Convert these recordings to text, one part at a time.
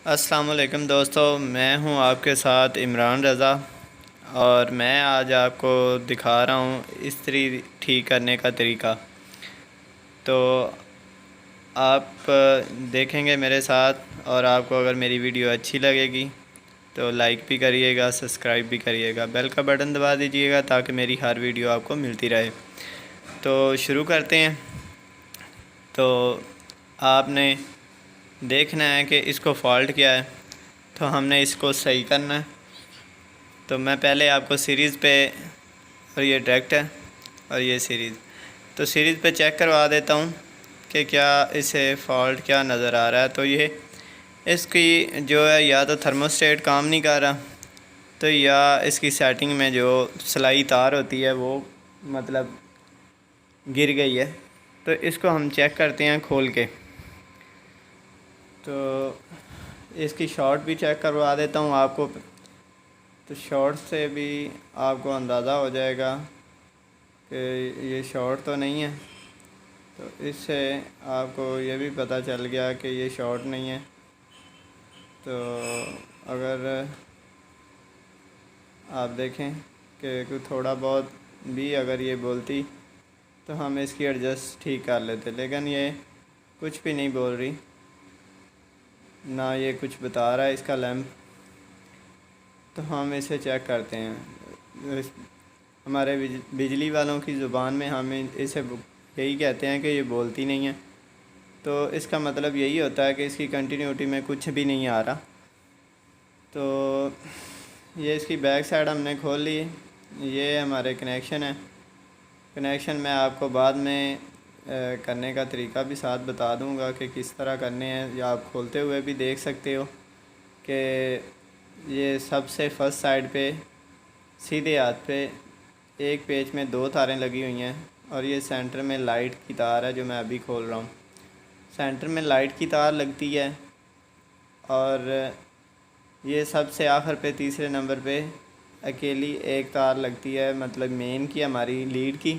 السلام علیکم دوستو، میں ہوں آپ کے ساتھ عمران رضا، اور میں آج آپ کو دکھا رہا ہوں استری ٹھیک کرنے کا طریقہ۔ تو آپ دیکھیں گے میرے ساتھ، اور آپ کو اگر میری ویڈیو اچھی لگے گی تو لائک بھی کریے گا، سبسکرائب بھی کریے گا، بیل کا بٹن دبا دیجیے گا تاکہ میری ہر ویڈیو آپ کو ملتی رہے۔ تو شروع کرتے ہیں۔ تو آپ نے دیکھنا ہے کہ اس کو فالٹ کیا ہے، تو ہم نے اس کو صحیح کرنا ہے۔ تو میں پہلے آپ کو سیریز پہ، اور یہ ڈائریکٹ ہے اور یہ سیریز، تو سیریز پہ چیک کروا دیتا ہوں کہ کیا اسے فالٹ کیا نظر آ رہا ہے۔ تو یہ اس کی جو ہے یا تو تھرموسٹیٹ کام نہیں کر رہا، تو یا اس کی سیٹنگ میں جو سلائی تار ہوتی ہے وہ مطلب گر گئی ہے۔ تو اس کو ہم چیک کرتے ہیں کھول کے۔ تو اس کی شارٹ بھی چیک کروا دیتا ہوں آپ کو، تو شارٹ سے بھی آپ کو اندازہ ہو جائے گا کہ یہ شارٹ تو نہیں ہے۔ تو اس سے آپ کو یہ بھی پتہ چل گیا کہ یہ شارٹ نہیں ہے۔ تو اگر آپ دیکھیں کہ کوئی تھوڑا بہت بھی اگر یہ بولتی تو ہم اس کی ایڈجسٹ ٹھیک کر لیتے، لیکن یہ کچھ بھی نہیں بول رہی، نہ یہ کچھ بتا رہا ہے اس کا لیمپ۔ تو ہم اسے چیک کرتے ہیں۔ ہمارے بجلی والوں کی زبان میں ہم اسے یہی کہتے ہیں کہ یہ بولتی نہیں ہے۔ تو اس کا مطلب یہی ہوتا ہے کہ اس کی کنٹینیوٹی میں کچھ بھی نہیں آ رہا۔ تو یہ اس کی بیک سائڈ ہم نے کھول لی۔ یہ ہمارے کنیکشن ہے۔ کنیکشن میں آپ کو بعد میں کرنے کا طریقہ بھی ساتھ بتا دوں گا کہ کس طرح کرنے ہیں، یا آپ کھولتے ہوئے بھی دیکھ سکتے ہو کہ یہ سب سے فرسٹ سائڈ پہ سیدھے ہاتھ پہ ایک پیچ میں 2 تاریں لگی ہوئی ہیں، اور یہ سینٹر میں لائٹ کی تار ہے جو میں ابھی کھول رہا ہوں۔ سینٹر میں لائٹ کی تار لگتی ہے، اور یہ سب سے آخر پہ تیسرے نمبر پہ اکیلی ایک تار لگتی ہے، مطلب مین کی، ہماری لیڈ کی۔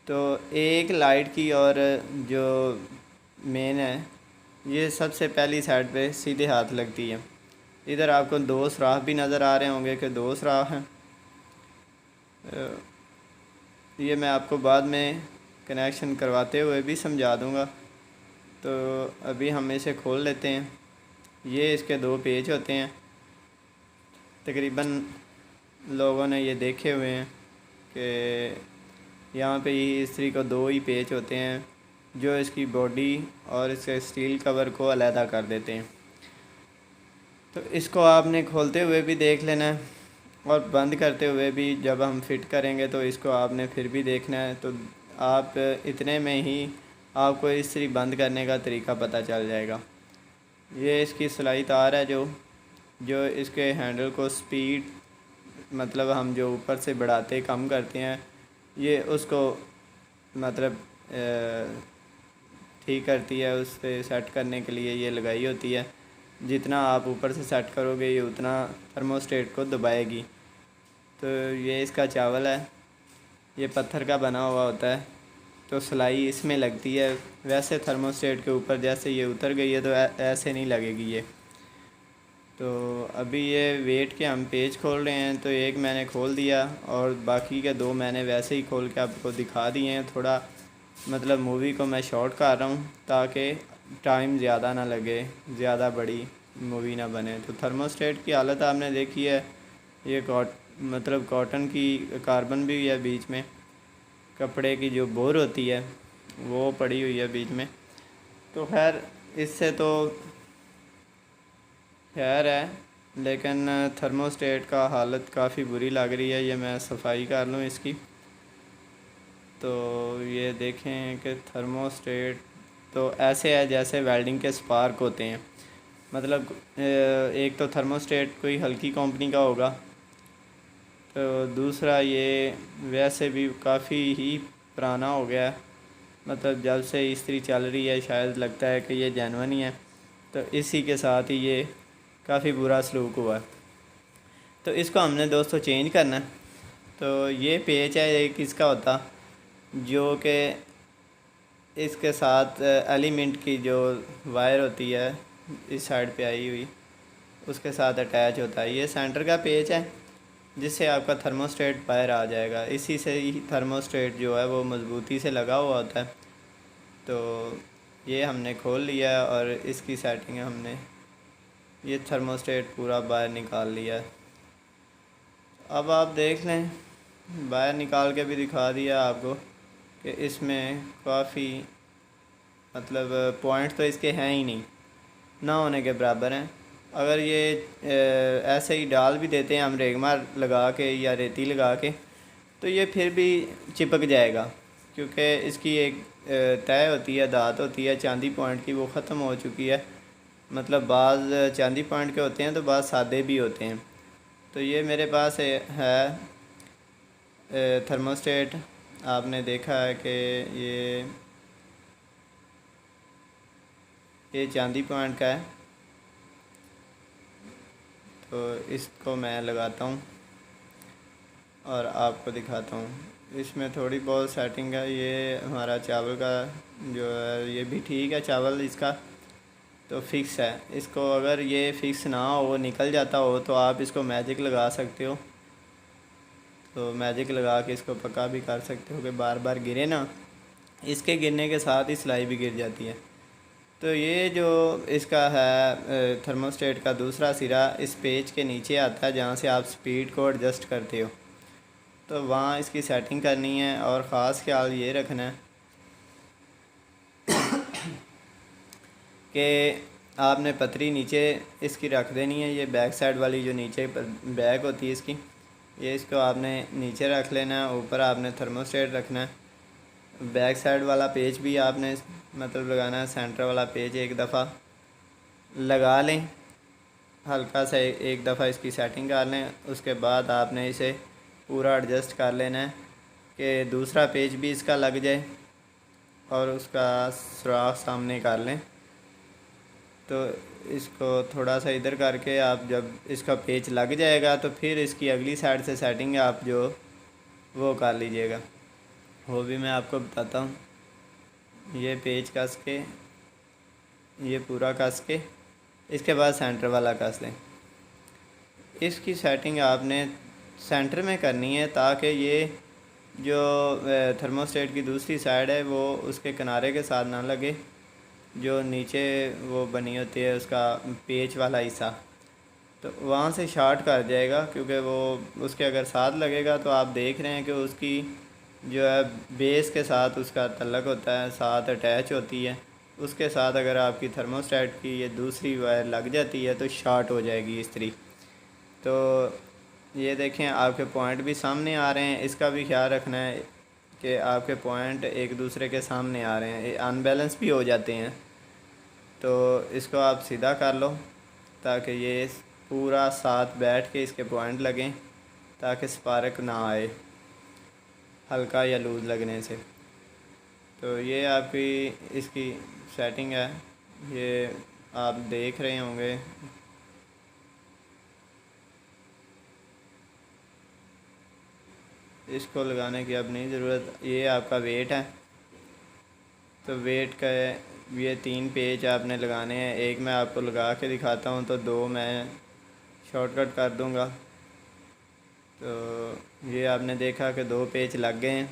تو ایک لائٹ کی اور جو مین ہے یہ سب سے پہلی سائڈ پہ سیدھے ہاتھ لگتی ہے۔ ادھر آپ کو 2 سوراخ بھی نظر آ رہے ہوں گے کہ 2 سوراخ ہیں۔ یہ میں آپ کو بعد میں کنیکشن کرواتے ہوئے بھی سمجھا دوں گا۔ تو ابھی ہم اسے کھول لیتے ہیں۔ یہ اس کے 2 پیچ ہوتے ہیں۔ تقریباً لوگوں نے یہ دیکھے ہوئے ہیں کہ یہاں پہ ہی استری کو 2 ہی پیچ ہوتے ہیں جو اس کی باڈی اور اس کے اسٹیل کور کو علیحدہ کر دیتے ہیں۔ تو اس کو آپ نے کھولتے ہوئے بھی دیکھ لینا ہے، اور بند کرتے ہوئے بھی جب ہم فٹ کریں گے تو اس کو آپ نے پھر بھی دیکھنا ہے۔ تو آپ اتنے میں ہی آپ کو استری بند کرنے کا طریقہ پتہ چل جائے گا۔ یہ اس کی سلائی تار ہے جو اس کے ہینڈل کو سپیڈ، مطلب ہم جو اوپر سے بڑھاتے کم کرتے ہیں، یہ اس کو مطلب ٹھیک کرتی ہے۔ اس سے سیٹ کرنے کے لیے یہ لگائی ہوتی ہے۔ جتنا آپ اوپر سے سیٹ کرو گے یہ اتنا تھرموسٹیٹ کو دبائے گی۔ تو یہ اس کا چاول ہے، یہ پتھر کا بنا ہوا ہوتا ہے، تو سلائی اس میں لگتی ہے۔ ویسے تھرموسٹیٹ کے اوپر جیسے یہ اتر گئی ہے تو ایسے نہیں لگے گی یہ۔ تو ابھی یہ ویٹ کے ہم پیج کھول رہے ہیں، تو ایک میں نے کھول دیا اور باقی کے 2 میں نے ویسے ہی کھول کے آپ کو دکھا دیے ہیں۔ تھوڑا مطلب مووی کو میں شارٹ کر رہا ہوں تاکہ ٹائم زیادہ نہ لگے، زیادہ بڑی مووی نہ بنے۔ تو تھرموسٹیٹ کی حالت آپ نے دیکھی ہے، یہ مطلب کاٹن کی کاربن بھی ہے بیچ میں، کپڑے کی جو بور ہوتی ہے وہ پڑی ہوئی ہے بیچ میں۔ تو خیر اس سے تو خیر ہے، لیکن تھرموسٹیٹ کا حالت کافی بری لگ رہی ہے۔ یہ میں صفائی کر لوں اس کی۔ تو یہ دیکھیں کہ تھرموسٹیٹ تو ایسے ہے جیسے ویلڈنگ کے سپارک ہوتے ہیں۔ مطلب ایک تو تھرموسٹیٹ کوئی ہلکی کمپنی کا ہوگا، تو دوسرا یہ ویسے بھی کافی ہی پرانا ہو گیا ہے، مطلب جب سے استری چل رہی ہے شاید لگتا ہے کہ یہ جینون ہی ہے۔ تو اسی کے ساتھ ہی یہ کافی برا سلوک ہوا ہے۔ تو اس کو ہم نے دوستو چینج کرنا ہے۔ تو یہ پیچ ہے ایک اس کا ہوتا، جو کہ اس کے ساتھ ایلیمنٹ کی جو وائر ہوتی ہے اس سائڈ پہ آئی ہوئی اس کے ساتھ اٹیچ ہوتا ہے. یہ سینٹر کا پیچ ہے جس سے آپ کا تھرموسٹیٹ باہر آ جائے گا. اسی سے ہی تھرموسٹیٹ جو ہے وہ مضبوطی سے لگا ہوا ہوتا ہے. تو یہ ہم نے کھول لیا اور اس کی سیٹنگ ہم نے یہ تھرموسٹیٹ پورا باہر نکال لیا ہے. اب آپ دیکھ لیں, باہر نکال کے بھی دکھا دیا آپ کو کہ اس میں کافی مطلب پوائنٹ تو اس کے ہیں ہی نہیں, نہ ہونے کے برابر ہیں. اگر یہ ایسے ہی ڈال بھی دیتے ہیں ہم ریگمار لگا کے یا ریتی لگا کے تو یہ پھر بھی چپک جائے گا, کیونکہ اس کی ایک طے ہوتی ہے, دھات ہوتی ہے چاندی پوائنٹ کی, وہ ختم ہو چکی ہے. مطلب بعض چاندی پوائنٹ کے ہوتے ہیں تو بعض سادے بھی ہوتے ہیں. تو یہ میرے پاس ہے تھرموسٹیٹ. آپ نے دیکھا ہے کہ یہ چاندی پوائنٹ کا ہے. تو اس کو میں لگاتا ہوں اور آپ کو دکھاتا ہوں. اس میں تھوڑی بہت سیٹنگ ہے. یہ ہمارا چاول کا جو ہے یہ بھی ٹھیک ہے, چاول اس کا تو فکس ہے. اس کو اگر یہ فکس نہ ہو, وہ نکل جاتا ہو, تو آپ اس کو میجک لگا سکتے ہو. تو میجک لگا کے اس کو پکا بھی کر سکتے ہو کہ بار بار گرے نا. اس کے گرنے کے ساتھ ہی سلائی بھی گر جاتی ہے. تو یہ جو اس کا ہے تھرموسٹیٹ کا دوسرا سرا اس پیچ کے نیچے آتا ہے, جہاں سے آپ سپیڈ کو ایڈجسٹ کرتے ہو. تو وہاں اس کی سیٹنگ کرنی ہے, اور خاص خیال یہ رکھنا ہے کہ آپ نے پتری نیچے اس کی رکھ دینی ہے. یہ بیک سائڈ والی جو نیچے بیک ہوتی ہے اس کی, یہ اس کو آپ نے نیچے رکھ لینا ہے. اوپر آپ نے تھرموسٹیٹ رکھنا ہے. بیک سائڈ والا پیچ بھی آپ نے مطلب لگانا ہے. سینٹر والا پیچ ایک دفعہ لگا لیں, ہلکا سا ایک دفعہ اس کی سیٹنگ کر لیں. اس کے بعد آپ نے اسے پورا ایڈجسٹ کر لینا ہے کہ دوسرا پیچ بھی اس کا لگ جائے, اور اس کا سوراخ سامنے کر لیں. تو اس کو تھوڑا سا ادھر کر کے آپ جب اس کا پیچ لگ جائے گا تو پھر اس کی اگلی سائڈ سے سیٹنگ آپ جو وہ کر لیجئے گا. وہ بھی میں آپ کو بتاتا ہوں. یہ پیچ کس کے, یہ پورا کس کے, اس کے بعد سینٹر والا کس لیں. اس کی سیٹنگ آپ نے سینٹر میں کرنی ہے تاکہ یہ جو تھرموسٹیٹ کی دوسری سائڈ ہے وہ اس کے کنارے کے ساتھ نہ لگے, جو نیچے وہ بنی ہوتی ہے اس کا پیچ والا حصہ, تو وہاں سے شارٹ کر جائے گا. کیونکہ وہ اس کے اگر ساتھ لگے گا تو آپ دیکھ رہے ہیں کہ اس کی جو ہے بیس کے ساتھ اس کا تعلق ہوتا ہے, ساتھ اٹیچ ہوتی ہے. اس کے ساتھ اگر آپ کی تھرموسٹیٹ کی یہ دوسری وائر لگ جاتی ہے تو شارٹ ہو جائے گی استری. تو یہ دیکھیں آپ کے پوائنٹ بھی سامنے آ رہے ہیں. اس کا بھی خیال رکھنا ہے کہ آپ کے پوائنٹ ایک دوسرے کے سامنے آ رہے ہیں, ان بیلنس بھی ہو جاتے ہیں. تو اس کو آپ سیدھا کر لو تاکہ یہ پورا ساتھ بیٹھ کے اس کے پوائنٹ لگیں, تاکہ سپارک نہ آئے ہلکا یا لوز لگنے سے. تو یہ آپ کی اس کی سیٹنگ ہے, یہ آپ دیکھ رہے ہوں گے. اس کو لگانے کی اب نہیں ضرورت. یہ آپ کا ویٹ ہے, تو ویٹ کا یہ 3 پیچ آپ نے لگانے ہیں. ایک میں آپ کو لگا کے دکھاتا ہوں, تو 2 میں شارٹ کٹ کر دوں گا. تو یہ آپ نے دیکھا کہ 2 پیچ لگ گئے ہیں,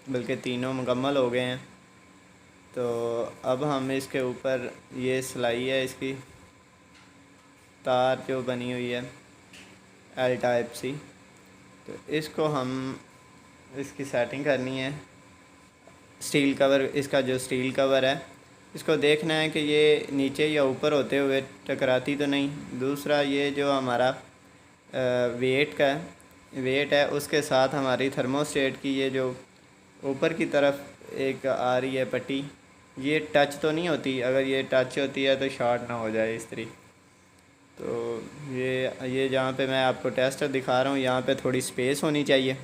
بلکہ تینوں مکمل ہو گئے ہیں. تو اب ہم اس کے اوپر یہ سلائی ہے اس کی تار جو بنی ہوئی ہے ایل ٹائپ سی, تو اس کو ہم اس کی سیٹنگ کرنی ہے. سٹیل کور, اس کا جو سٹیل کور ہے اس کو دیکھنا ہے کہ یہ نیچے یا اوپر ہوتے ہوئے ٹکراتی تو نہیں. دوسرا یہ جو ہمارا ویٹ کا ویٹ ہے اس کے ساتھ ہماری تھرموسٹیٹ کی یہ جو اوپر کی طرف ایک آ رہی ہے پٹی, یہ ٹچ تو نہیں ہوتی. اگر یہ ٹچ ہوتی ہے تو شارٹ نہ ہو جائے استری. تو یہ جہاں پہ میں آپ کو ٹیسٹ دکھا رہا ہوں یہاں پہ تھوڑی سپیس ہونی چاہیے.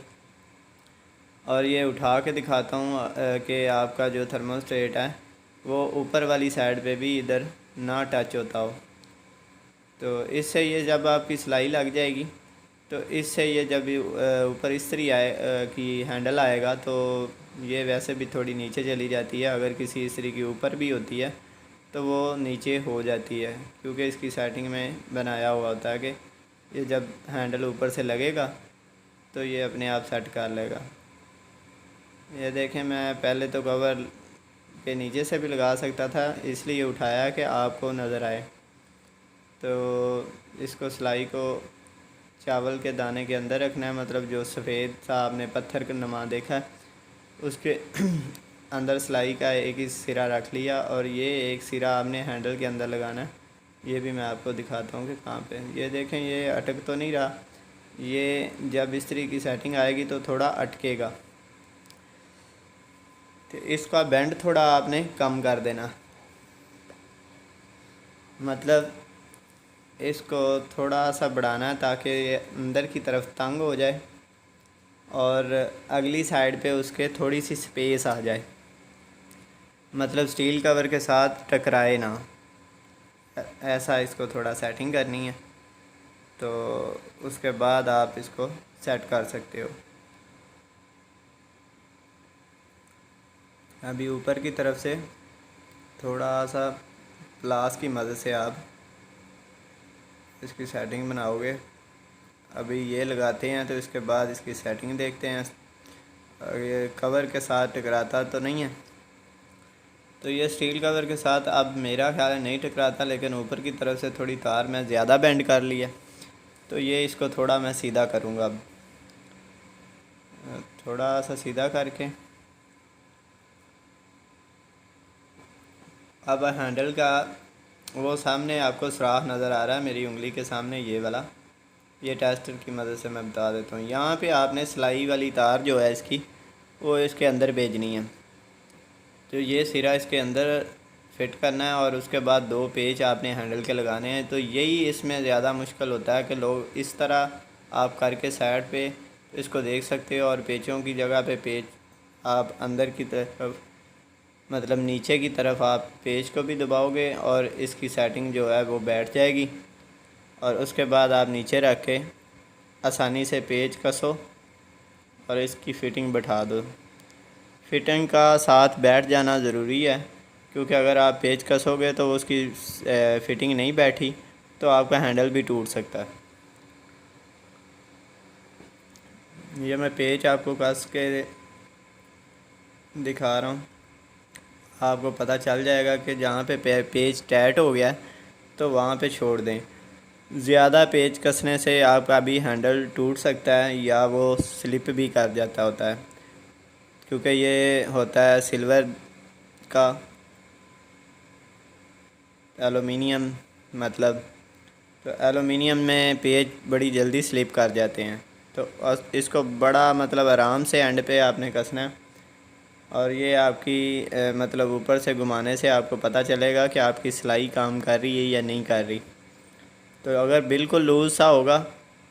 اور یہ اٹھا کے دکھاتا ہوں کہ آپ کا جو تھرموسٹیٹ ہے وہ اوپر والی سائڈ پہ بھی ادھر نہ ٹچ ہوتا ہو. تو اس سے یہ جب آپ کی سلائی لگ جائے گی تو اس سے یہ جب اوپر استری کی ہینڈل آئے گا تو یہ ویسے بھی تھوڑی نیچے چلی جاتی ہے. اگر کسی استری کی اوپر بھی ہوتی ہے تو وہ نیچے ہو جاتی ہے، کیونکہ اس کی سیٹنگ میں بنایا ہوا ہوتا ہے کہ یہ جب ہینڈل اوپر سے لگے گا تو یہ اپنے آپ سیٹ کر لے گا۔ یہ دیکھیں، میں پہلے تو کور کے نیچے سے بھی لگا سکتا تھا، اس لیے اٹھایا کہ آپ کو نظر آئے۔ تو اس کو سلائی کو چاول کے دانے کے اندر رکھنا ہے، مطلب جو سفید سا آپ نے پتھر کا نما دیکھا ہے اس کے اندر سلائی کا ایک ہی سرا رکھ لیا، اور یہ ایک سرا آپ نے ہینڈل کے اندر لگانا ہے۔ یہ بھی میں آپ کو دکھاتا ہوں کہ کہاں پہ۔ یہ دیکھیں، یہ اٹک تو نہیں رہا، یہ جب استری کی سیٹنگ آئے گی تو تھوڑا اٹکے گا، تو اس کا بینڈ تھوڑا آپ نے کم کر دینا، مطلب اس کو تھوڑا سا بڑھانا ہے تاکہ یہ اندر کی طرف تنگ ہو جائے اور اگلی سائڈ پہ اس کے تھوڑی سی سپیس آ جائے، مطلب سٹیل کور کے ساتھ ٹکرائے نہ، ایسا اس کو تھوڑا سیٹنگ کرنی ہے۔ تو اس کے بعد آپ اس کو سیٹ کر سکتے ہو۔ ابھی اوپر کی طرف سے تھوڑا سا پلاس کی مدد سے آپ اس کی سیٹنگ بناؤ گے۔ ابھی یہ لگاتے ہیں تو اس کے بعد اس کی سیٹنگ دیکھتے ہیں۔ یہ کور کے ساتھ ٹکراتا تو نہیں ہے، تو یہ سٹیل کور کے ساتھ اب میرا خیال ہے نہیں ٹکراتا، لیکن اوپر کی طرف سے تھوڑی تار میں زیادہ بینڈ کر لی ہے، تو یہ اس کو تھوڑا میں سیدھا کروں گا۔ اب تھوڑا سا سیدھا کر کے اب ہینڈل کا وہ سامنے آپ کو سوراخ نظر آ رہا ہے میری انگلی کے سامنے، یہ والا، یہ ٹیسٹر کی مدد سے میں بتا دیتا ہوں۔ یہاں پہ آپ نے سلائی والی تار جو ہے اس کی، وہ اس کے اندر بھیجنی ہے، تو یہ سرا اس کے اندر فٹ کرنا ہے، اور اس کے بعد 2 پیچ آپ نے ہینڈل کے لگانے ہیں۔ تو یہی اس میں زیادہ مشکل ہوتا ہے کہ لوگ اس طرح آپ کر کے سائڈ پہ اس کو دیکھ سکتے ہو، اور پیچوں کی جگہ پہ پیچ آپ اندر کی طرف، مطلب نیچے کی طرف آپ پیچ کو بھی دباؤ گے اور اس کی سیٹنگ جو ہے وہ بیٹھ جائے گی، اور اس کے بعد آپ نیچے رکھ کے آسانی سے پیچ کسو اور اس کی فٹنگ بٹھا دو۔ فٹنگ کا ساتھ بیٹھ جانا ضروری ہے، کیونکہ اگر آپ پیچ کسو گے تو اس کی فٹنگ نہیں بیٹھی تو آپ کا ہینڈل بھی ٹوٹ سکتا ہے۔ یہ میں پیچ آپ کو کس کے دکھا رہا ہوں، آپ کو پتہ چل جائے گا کہ جہاں پہ پیچ ٹائٹ ہو گیا ہے تو وہاں پہ چھوڑ دیں۔ زیادہ پیچ کسنے سے آپ کا بھی ہینڈل ٹوٹ سکتا ہے یا وہ سلپ بھی کر جاتا ہوتا ہے، کیونکہ یہ ہوتا ہے سلور کا ایلومینیم، مطلب تو ایلومینیم میں پیچ بڑی جلدی سلپ کر جاتے ہیں، تو اس کو بڑا مطلب آرام سے اینڈ پہ آپ نے کسنا ہے، اور یہ آپ کی مطلب اوپر سے گھمانے سے آپ کو پتہ چلے گا کہ آپ کی سلائی کام کر رہی ہے یا نہیں کر رہی۔ تو اگر بالکل لوز سا ہوگا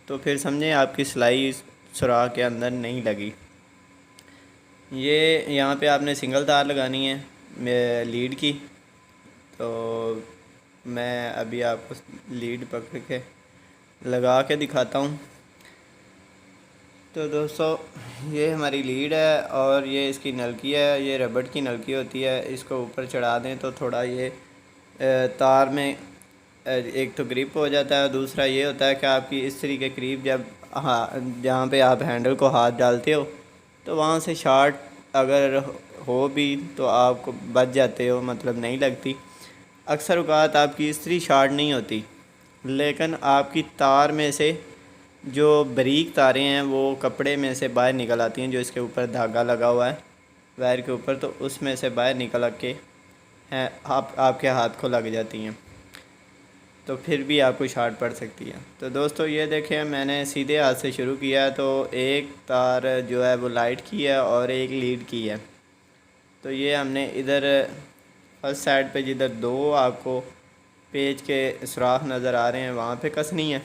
تو پھر سمجھیں آپ کی سلائی سوراخ کے اندر نہیں لگی۔ یہ یہاں پہ آپ نے سنگل تار لگانی ہے لیڈ کی، تو میں ابھی آپ کو لیڈ پکڑ کے لگا کے دکھاتا ہوں۔ تو دوستو، یہ ہماری لیڈ ہے اور یہ اس کی نلکی ہے، یہ ربڑ کی نلکی ہوتی ہے، اس کو اوپر چڑھا دیں تو تھوڑا یہ تار میں ایک تو گرپ ہو جاتا ہے، دوسرا یہ ہوتا ہے کہ آپ کی استری کے قریب جب جہاں پہ آپ ہینڈل کو ہاتھ ڈالتے ہو تو وہاں سے شارٹ اگر ہو بھی تو آپ کو بچ جاتے ہو، مطلب نہیں لگتی۔ اکثر اوقات آپ کی استری شارٹ نہیں ہوتی، لیکن آپ کی تار میں سے جو باریک تاریں ہیں وہ کپڑے میں سے باہر نکل آتی ہیں، جو اس کے اوپر دھاگا لگا ہوا ہے وائر کے اوپر، تو اس میں سے باہر نکل کے آپ کے ہاتھ کو لگ جاتی ہیں، تو پھر بھی آپ کو شارٹ پڑ سکتی ہے۔ تو دوستو یہ دیکھیں، میں نے سیدھے ہاتھ سے شروع کیا تو ایک تار جو ہے وہ لائٹ کی ہے اور ایک لیڈ کی ہے، تو یہ ہم نے ادھر فرسٹ سائڈ پہ جدھر 2 آپ کو پیچ کے سوراخ نظر آ رہے ہیں وہاں پہ کسنی ہے،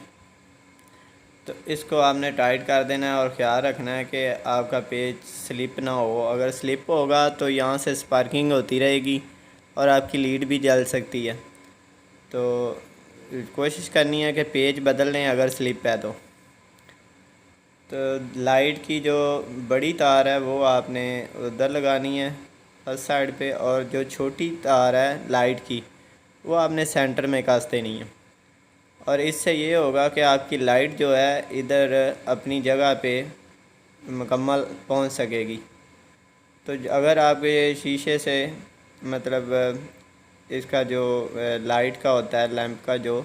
تو اس کو آپ نے ٹائٹ کر دینا ہے، اور خیال رکھنا ہے کہ آپ کا پیچ سلپ نہ ہو۔ اگر سلپ ہوگا تو یہاں سے سپارکنگ ہوتی رہے گی اور آپ کی لیڈ بھی جل سکتی ہے، تو کوشش کرنی ہے کہ پیچ بدل لیں اگر سلپ ہے تو۔ لائٹ کی جو بڑی تار ہے وہ آپ نے ادھر لگانی ہے فرسٹ سائڈ پہ، اور جو چھوٹی تار ہے لائٹ کی وہ آپ نے سینٹر میں کس دینی ہے، اور اس سے یہ ہوگا کہ آپ کی لائٹ جو ہے ادھر اپنی جگہ پہ مکمل پہنچ سکے گی۔ تو اگر آپ یہ شیشے سے مطلب اس کا جو لائٹ کا ہوتا ہے، لیمپ کا جو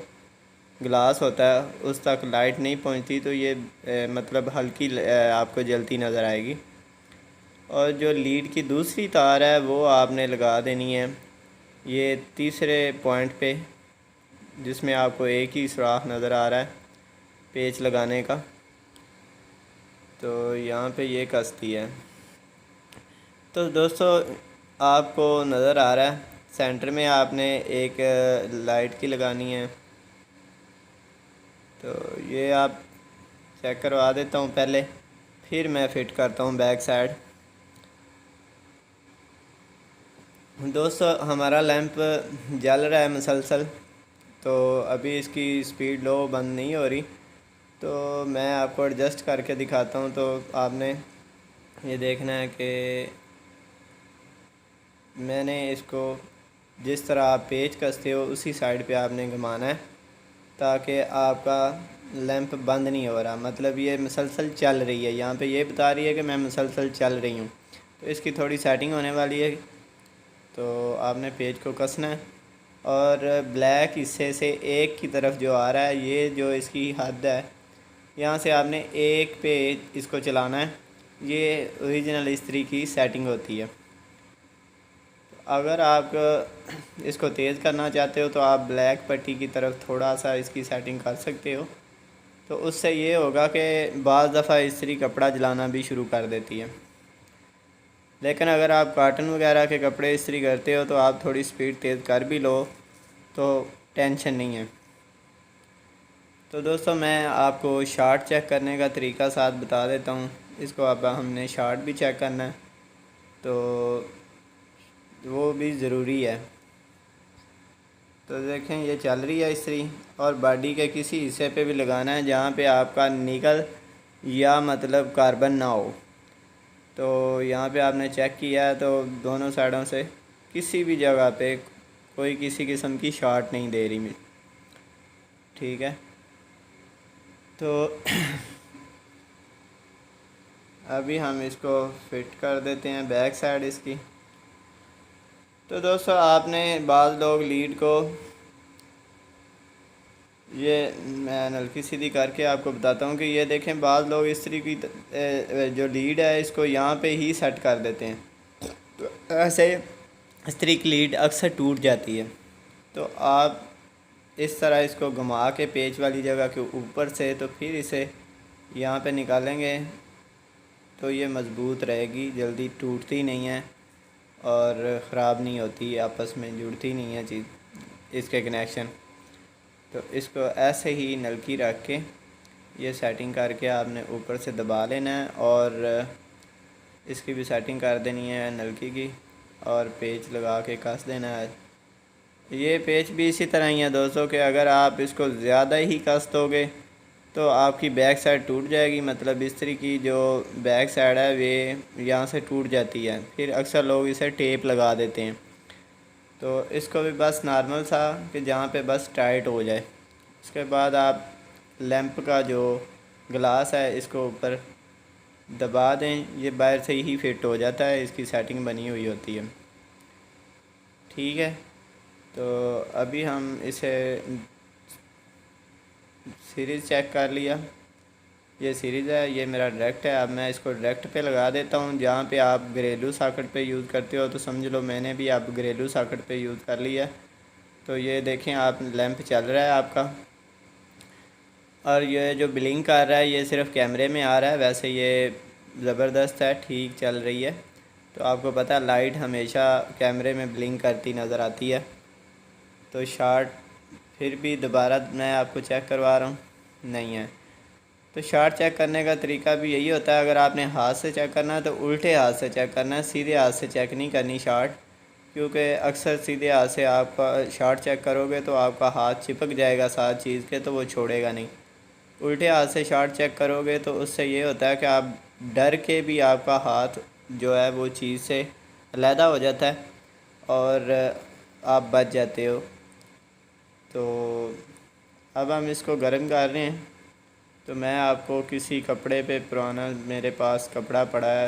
گلاس ہوتا ہے، اس تک لائٹ نہیں پہنچتی تو یہ مطلب ہلکی آپ کو جلتی نظر آئے گی۔ اور جو لیڈ کی دوسری تار ہے وہ آپ نے لگا دینی ہے یہ تیسرے پوائنٹ پہ، جس میں آپ کو ایک ہی سوراخ نظر آ رہا ہے پیچ لگانے کا، تو یہاں پہ یہ کستی ہے۔ تو دوستو آپ کو نظر آ رہا ہے سینٹر میں آپ نے ایک لائٹ کی لگانی ہے، تو یہ آپ چیک کروا دیتا ہوں پہلے، پھر میں فٹ کرتا ہوں بیک سائڈ۔ دوستو ہمارا لیمپ جل رہا ہے مسلسل، تو ابھی اس کی سپیڈ لو بند نہیں ہو رہی، تو میں آپ کو ایڈجسٹ کر کے دکھاتا ہوں۔ تو آپ نے یہ دیکھنا ہے کہ میں نے اس کو جس طرح آپ پیچ کستے ہو اسی سائڈ پہ آپ نے گھمانا ہے، تاکہ آپ کا لیمپ بند نہیں ہو رہا، مطلب یہ مسلسل چل رہی ہے، یہاں پہ یہ بتا رہی ہے کہ میں مسلسل چل رہی ہوں۔ تو اس کی تھوڑی سیٹنگ ہونے والی ہے، تو آپ نے پیچ کو کسنا ہے، اور بلیک حصے سے ایک کی طرف جو آ رہا ہے، یہ جو اس کی حد ہے، یہاں سے آپ نے ایک پہ اس کو چلانا ہے۔ یہ اوریجنل استری کی سیٹنگ ہوتی ہے۔ اگر آپ اس کو تیز کرنا چاہتے ہو تو آپ بلیک پٹی کی طرف تھوڑا سا اس کی سیٹنگ کر سکتے ہو، تو اس سے یہ ہوگا کہ بعض دفعہ استری کپڑا جلانا بھی شروع کر دیتی ہے۔ لیکن اگر آپ کاٹن وغیرہ کے کپڑے استری کرتے ہو تو آپ تھوڑی سپیڈ تیز کر بھی لو تو ٹینشن نہیں ہے۔ تو دوستو میں آپ کو شارٹ چیک کرنے کا طریقہ ساتھ بتا دیتا ہوں۔ اس کو اب ہم نے شارٹ بھی چیک کرنا ہے، تو وہ بھی ضروری ہے۔ تو دیکھیں یہ چل رہی ہے استری، اور باڈی کے کسی حصے پہ بھی لگانا ہے جہاں پہ آپ کا نکل یا مطلب کاربن نہ ہو۔ تو یہاں پہ آپ نے چیک کیا ہے تو دونوں سائڈوں سے کسی بھی جگہ پہ کوئی کسی قسم کی شارٹ نہیں دے رہی، ٹھیک ہے۔ تو ابھی ہم اس کو فٹ کر دیتے ہیں بیک سائڈ اس کی۔ تو دوستو آپ نے بعض لوگ لیڈ کو، یہ میں نلکی سیدھی کر کے آپ کو بتاتا ہوں کہ یہ دیکھیں بعض لوگ استری کی جو لیڈ ہے اس کو یہاں پہ ہی سیٹ کر دیتے ہیں، تو ایسے استری کی لیڈ اکثر ٹوٹ جاتی ہے۔ تو آپ اس طرح اس کو گھما کے پیچ والی جگہ کے اوپر سے، تو پھر اسے یہاں پہ نکالیں گے تو یہ مضبوط رہے گی، جلدی ٹوٹتی نہیں ہے اور خراب نہیں ہوتی، آپس میں جڑتی نہیں ہے چیز اس کے کنیکشن۔ تو اس کو ایسے ہی نلکی رکھ کے یہ سیٹنگ کر کے آپ نے اوپر سے دبا لینا ہے، اور اس کی بھی سیٹنگ کر دینی ہے نلکی کی، اور پیچ لگا کے کس دینا ہے۔ یہ پیچ بھی اسی طرح ہی ہے دوستوں کہ اگر آپ اس کو زیادہ ہی کس دو گے تو آپ کی بیک سائڈ ٹوٹ جائے گی، مطلب استری کی جو بیک سائڈ ہے وہ یہاں سے ٹوٹ جاتی ہے، پھر اکثر لوگ اسے ٹیپ لگا دیتے ہیں۔ تو اس کو بھی بس نارمل سا کہ جہاں پہ بس ٹائٹ ہو جائے، اس کے بعد آپ لیمپ کا جو گلاس ہے اس کو اوپر دبا دیں، یہ باہر سے ہی فٹ ہو جاتا ہے، اس کی سیٹنگ بنی ہوئی ہوتی ہے، ٹھیک ہے۔ تو ابھی ہم اسے سیریز چیک کر لیا، یہ سیریز ہے، یہ میرا ڈائریکٹ ہے۔ اب میں اس کو ڈائریکٹ پہ لگا دیتا ہوں، جہاں پہ آپ گھریلو ساکٹ پہ یوز کرتے ہو تو سمجھ لو میں نے بھی اب گھریلو ساکٹ پہ یوز کر لیا ہے۔ تو یہ دیکھیں آپ لیمپ چل رہا ہے آپ کا، اور یہ جو بلنک کر رہا ہے یہ صرف کیمرے میں آ رہا ہے، ویسے یہ زبردست ہے، ٹھیک چل رہی ہے۔ تو آپ کو پتہ ہے لائٹ ہمیشہ کیمرے میں بلنک کرتی نظر آتی ہے۔ تو شارٹ پھر بھی دوبارہ میں آپ کو چیک کروا رہا ہوں، نہیں ہے۔ تو شارٹ چیک کرنے کا طریقہ بھی یہی ہوتا ہے، اگر آپ نے ہاتھ سے چیک کرنا ہے تو الٹے ہاتھ سے چیک کرنا ہے، سیدھے ہاتھ سے چیک نہیں کرنی شارٹ، کیونکہ اکثر سیدھے ہاتھ سے آپ کا شارٹ چیک کرو گے تو آپ کا ہاتھ چپک جائے گا ساتھ چیز کے، تو وہ چھوڑے گا نہیں۔ الٹے ہاتھ سے شارٹ چیک کرو گے تو اس سے یہ ہوتا ہے کہ آپ ڈر کے بھی آپ کا ہاتھ جو ہے وہ چیز سے علیحدہ ہو جاتا ہے اور آپ بچ جاتے ہو۔ تو اب ہم اس کو گرم کر رہے ہیں. تو میں آپ کو کسی کپڑے پہ پرانا میرے پاس کپڑا پڑا ہے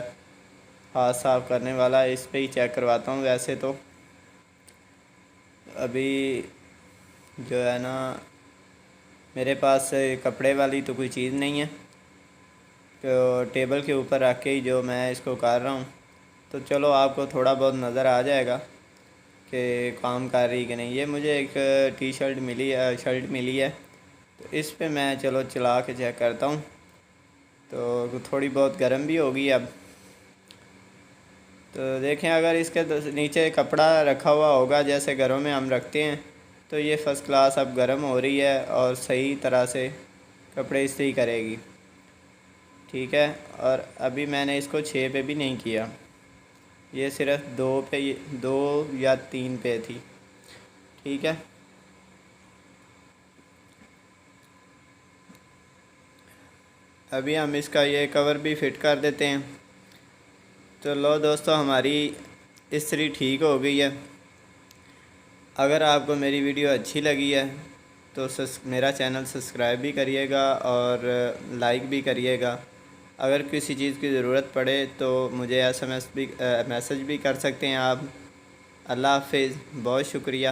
ہاتھ صاف کرنے والا، اس پہ ہی چیک کرواتا ہوں. ویسے تو ابھی جو ہے نا میرے پاس کپڑے والی تو کوئی چیز نہیں ہے، تو ٹیبل کے اوپر رکھ کے ہی جو میں اس کو کر رہا ہوں. تو چلو آپ کو تھوڑا بہت نظر آ جائے گا کہ کام کر رہی کہ نہیں. یہ مجھے ایک شرٹ ملی ہے، تو اس پہ میں چلو چلا کے چیک کرتا ہوں. تو تھوڑی بہت گرم بھی ہوگی اب. تو دیکھیں اگر اس کے نیچے کپڑا رکھا ہوا ہوگا جیسے گھروں میں ہم رکھتے ہیں تو یہ فرسٹ کلاس اب گرم ہو رہی ہے اور صحیح طرح سے کپڑے استری کرے گی. ٹھیک ہے. اور ابھی میں نے اس کو 6 پہ بھی نہیں کیا، یہ صرف 2 یا 3 پہ تھی. ٹھیک ہے. ابھی ہم اس کا یہ کور بھی فٹ کر دیتے ہیں. تو لو دوستو ہماری استری ٹھیک ہو گئی ہے. اگر آپ کو میری ویڈیو اچھی لگی ہے تو میرا چینل سبسکرائب بھی کریے گا اور لائک بھی کریے گا. اگر کسی چیز کی ضرورت پڑے تو مجھے SMS بھی میسج بھی کر سکتے ہیں آپ. اللہ حافظ. بہت شکریہ.